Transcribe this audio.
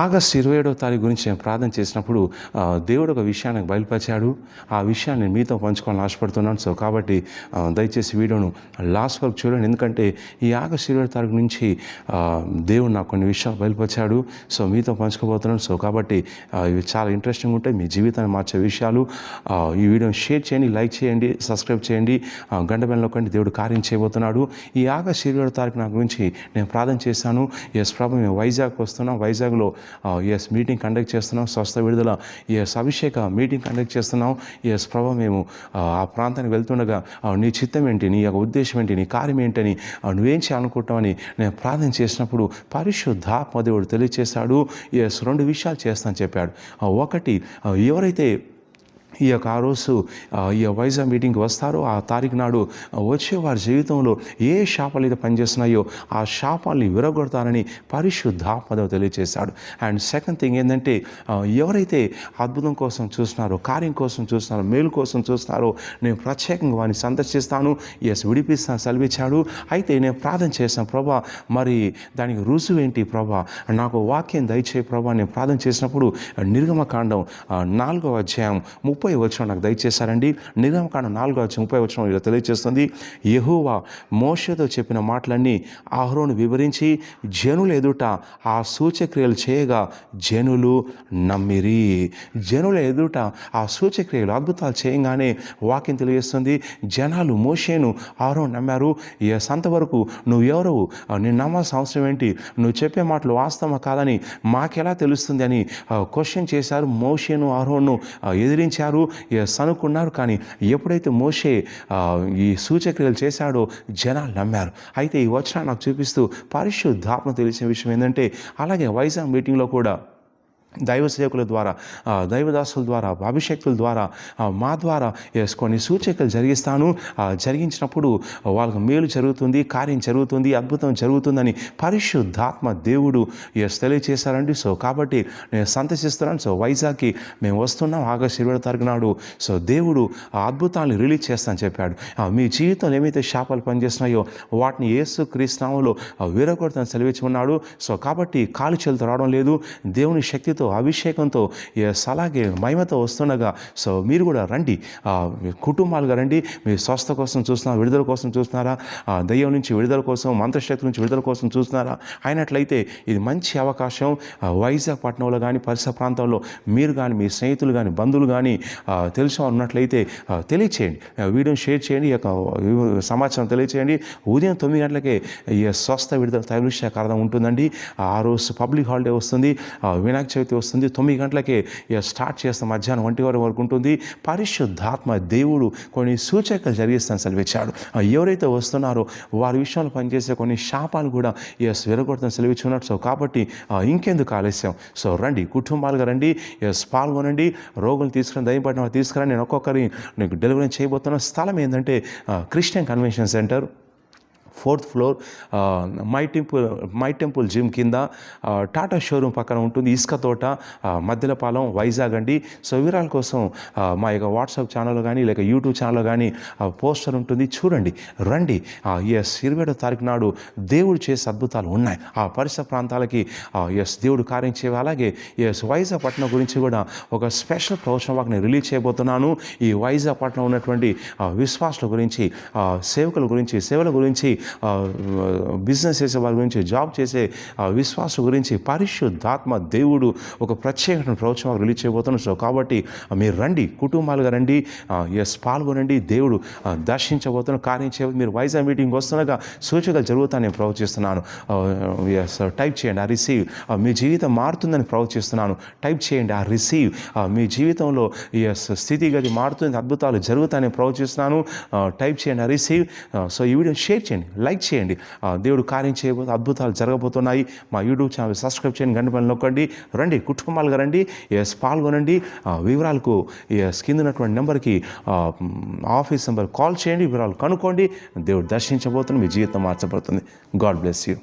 August 27వ తారీఖు గురించి నేను ప్రార్థన చేసినప్పుడు దేవుడు ఒక విషయాన్ని బయలుపరిచాడు. ఆ విషయాన్ని మీతో పంచుకోవాలని ఆశపడుతున్నాను. సో కాబట్టి దయచేసి వీడియోను లాస్ట్ వరకు చూడండి. ఎందుకంటే ఈ ఆగస్టు 27వ తారీఖు నుంచి దేవుడు నాకు కొన్ని విషయాలు బయలుపరిచాడు. సో మీతో పంచుకోబోతున్నాను. సో కాబట్టి ఇవి చాలా ఇంట్రెస్టింగ్ ఉంటాయి, మీ జీవితాన్ని మార్చే విషయాలు. ఈ వీడియోని షేర్ చేయండి, లైక్ చేయండి, సబ్స్క్రైబ్ చేయండి, గంట బెల్ నొక్కండి. దేవుడు కార్యం చేయబోతున్నాడు. ఈ ఆగస్టు 27వ తారీఖు నా గురించి నేను ప్రార్థన చేశాను. ఎస్ ప్రభు, మేము వైజాగ్ వస్తున్నాం. వైజాగ్లో మీటింగ్ కండక్ట్ చేస్తున్నాం. స్వస్థ విడుదల అభిషేక మీటింగ్ కండక్ట్ చేస్తున్నాం. ప్రభు, మేము ఆ ప్రాంతానికి వెళ్తుండగా నీ చిత్తం ఏంటి, నీ యొక్క ఉద్దేశం ఏంటి, నీ కార్యం ఏంటని నువ్వేం చేయాలనుకుంటామని నేను ప్రార్థన చేసినప్పుడు పరిశుద్ధాత్మ దేవుడు తెలియచేశాడు. రెండు విషయాలు చేస్తానని చెప్పాడు. ఒకటి, ఎవరైతే ఈ యొక్క ఆ రోజు ఈ వైజాగ్ మీటింగ్కి వస్తారో ఆ తారీఖు నాడు వచ్చే వారి జీవితంలో ఏ శాపాలు అయితే పనిచేస్తున్నాయో ఆ శాపాలని విరగొడతారని పరిశుద్ధాత్మ తెలియజేశాడు. అండ్ సెకండ్ థింగ్ ఏంటంటే, ఎవరైతే అద్భుతం కోసం చూస్తున్నారో, కార్యం కోసం చూస్తున్నారో, మేలు కోసం చూస్తున్నారో నేను ప్రత్యేకంగా వారిని సందర్శిస్తాను. విడిపిస్తాను సెలవిచ్చాడు. అయితే నేను ప్రార్థన చేశాను, ప్రభా మరి దానికి రుజువు ఏంటి ప్రభా, నాకు వాక్యం దయచేయి ప్రభా. నేను ప్రార్థన చేసినప్పుడు నిర్గమకాండం 4వ అధ్యాయం 30వ వచనం నాకు దయచేశారండి. నిర్గమకాండం 4వ అధ్యాయం 30వ వచనం ఇలా తెలియజేస్తుంది, యెహోవా మోషేతో చెప్పిన మాటలన్నీ అహరోను వివరించి జనుల ఎదుట ఆ సూచక్రియలు చేయగా జనులు నమ్మిరి. జనుల ఎదుట ఆ సూచక్రియలు అద్భుతాలు చేయగానే వాక్యం తెలియజేస్తుంది, జనాలు మోషేను అహరోను నమ్మారు. అంతవరకు నువ్వు ఎవరు, నేను నమ్మాల్సిన అవసరం ఏంటి, నువ్వు చెప్పే మాటలు వాస్తవమా కాదని మాకెలా తెలుస్తుంది అని క్వశ్చన్ చేశారు. మోషేను అహరోను ఎదిరించారు, అనుకున్నారు. కానీ ఎప్పుడైతే మోషే ఈ సూచక్రియలు చేశాడో జనాలు నమ్మారు. అయితే ఈ వచనం నాకు చూపిస్తూ పరిశుద్ధాత్మ తెలిసిన విషయం ఏంటంటే, అలాగే వైజాగ్ మీటింగ్లో కూడా దైవ సేవకుల ద్వారా, దైవదాసుల ద్వారా, అభిషేకుల ద్వారా, మా ద్వారా కొన్ని సూచకలు జరిగిస్తాను. జరిగించినప్పుడు వాళ్ళకి మేలు జరుగుతుంది, కార్యం జరుగుతుంది, అద్భుతం జరుగుతుందని పరిశుద్ధాత్మ దేవుడు తెలియచేశారండి. సో కాబట్టి నేను సంతోషిస్తున్నాను. సో వైజాగ్కి మేము వస్తున్నాం ఆగస్టు 20వ తారీఖు నాడు. సో దేవుడు ఆ అద్భుతాన్ని రిలీజ్ చేస్తానని చెప్పాడు. మీ జీవితంలో ఏమైతే శాపాలు పనిచేస్తున్నాయో వాటిని యేసుక్రీస్తు నామములో విరగొడతానని సెలవిచ్చుకున్నాడు. సో కాబట్టి కాలు చేతులతో రావడం లేదు, దేవుని శక్తితో అభిషేకంతో అలాగే మహిమతో వస్తుండగా సో మీరు కూడా రండి, కుటుంబాలుగా రండి. మీరు స్వస్థ కోసం చూస్తున్నారా, విడుదల కోసం చూస్తున్నారా, దయ్యం నుంచి విడుదల కోసం, మంత్రశక్తి నుంచి విడుదల కోసం చూస్తున్నారా అయినట్లయితే ఇది మంచి అవకాశం. వైజాగ్ పట్టణంలో కానీ పరిసర ప్రాంతాల్లో మీరు కానీ, మీ స్నేహితులు కానీ, బంధువులు కానీ తెలిసిన ఉన్నట్లయితే తెలియచేయండి, వీడియోని షేర్ చేయండి, ఈ యొక్క సమాచారం తెలియచేయండి. ఉదయం 9 గంటలకే ఈ స్వస్థ విడుదల తైలశాఖార్థం ఉంటుందండి. ఆ రోజు పబ్లిక్ హాలిడే వస్తుంది, వినాయక చవితి వస్తుంది. 9 గంటలకే స్టార్ట్ చేస్తాం, మధ్యాహ్నం 1 వరకు ఉంటుంది. పరిశుద్ధాత్మ దేవుడు కొన్ని సూచకలు జరిగిస్తాను సెలవిచ్చాడు. ఎవరైతే వస్తున్నారో వారి విషయంలో పనిచేసే కొన్ని శాపాలు కూడా విరగొడతాను సెలవిచ్చున్నాడు. సో కాబట్టి ఇంకెందుకు ఆలస్యం, సో రండి, కుటుంబాలుగా రండి, పాల్గొనండి. రోగులు తీసుకుని, దయపడిన తీసుకురండి. నేను ఒక్కొక్కరి నీకు డెలివరీ చేయబోతున్న స్థలం ఏంటంటే Christian convention centre, 4th floor, my temple gym కింద, టాటా షోరూమ్ పక్కన ఉంటుంది, ఇసుక తోట, మధ్యలపాలెం, వైజాగ్ అండి. సో వివరాల కోసం మా యొక్క వాట్సాప్ ఛానల్లో కానీ లేక యూట్యూబ్ ఛానల్లో కానీ పోస్టర్ ఉంటుంది, చూడండి, రండి. 27వ తారీఖు నాడు దేవుడు చేసే అద్భుతాలు ఉన్నాయి. ఆ పరిసర ప్రాంతాలకి దేవుడు కార్యం చేయాలి. అలాగే వైజాగ్ పట్టణం గురించి కూడా ఒక స్పెషల్ ప్రవచన నేను రిలీజ్ చేయబోతున్నాను. ఈ వైజాగ్ పట్టణం ఉన్నటువంటి విశ్వాసుల గురించి, సేవకుల గురించి, సేవల గురించి, బిజినెస్ చేసే వారి గురించి, జాబ్ చేసే విశ్వాసం గురించి పరిశుద్ధాత్మ దేవుడు ఒక ప్రత్యేకమైన ప్రవచనం రిలీజ్ చేయబోతున్నాడు. సో కాబట్టి మీరు రండి, కుటుంబాలుగా రండి, పాల్గొనండి. దేవుడు దర్శించబోతున్న కార్యం చేయబోతుంది. మీరు వైజాగ్ మీటింగ్ వస్తుండగా సూచకలు జరుగుతాయని నేను ప్రవచిస్తున్నాను. టైప్ చేయండి, ఆ రిసీవ్. మీ జీవితం మారుతుందని ప్రవచిస్తున్నాను. టైప్ చేయండి, ఆ రిసీవ్. మీ జీవితంలో స్థితిగతి మారుతుంది, అద్భుతాలు జరుగుతాయని ప్రవచిస్తున్నాను. టైప్ చేయండి, ఆ రిసీవ్. సో ఈ వీడియో షేర్ చేయండి, లైక్ చేయండి. దేవుడు కార్యం చేయబోతే అద్భుతాలు జరగబోతున్నాయి. మా యూట్యూబ్ ఛానల్ సబ్స్క్రైబ్ చేయండి, గంట పైన నొక్కండి. రండి, కుటుంబాలుగా రండి, పాల్గొనండి. వివరాలకు కింద ఉన్నటువంటి నెంబర్కి ఆఫీస్ నెంబర్ కాల్ చేయండి, వివరాలు కనుక్కోండి. దేవుడు దర్శించబోతుంది, మీ జీవితం మార్చబడుతుంది. God bless you.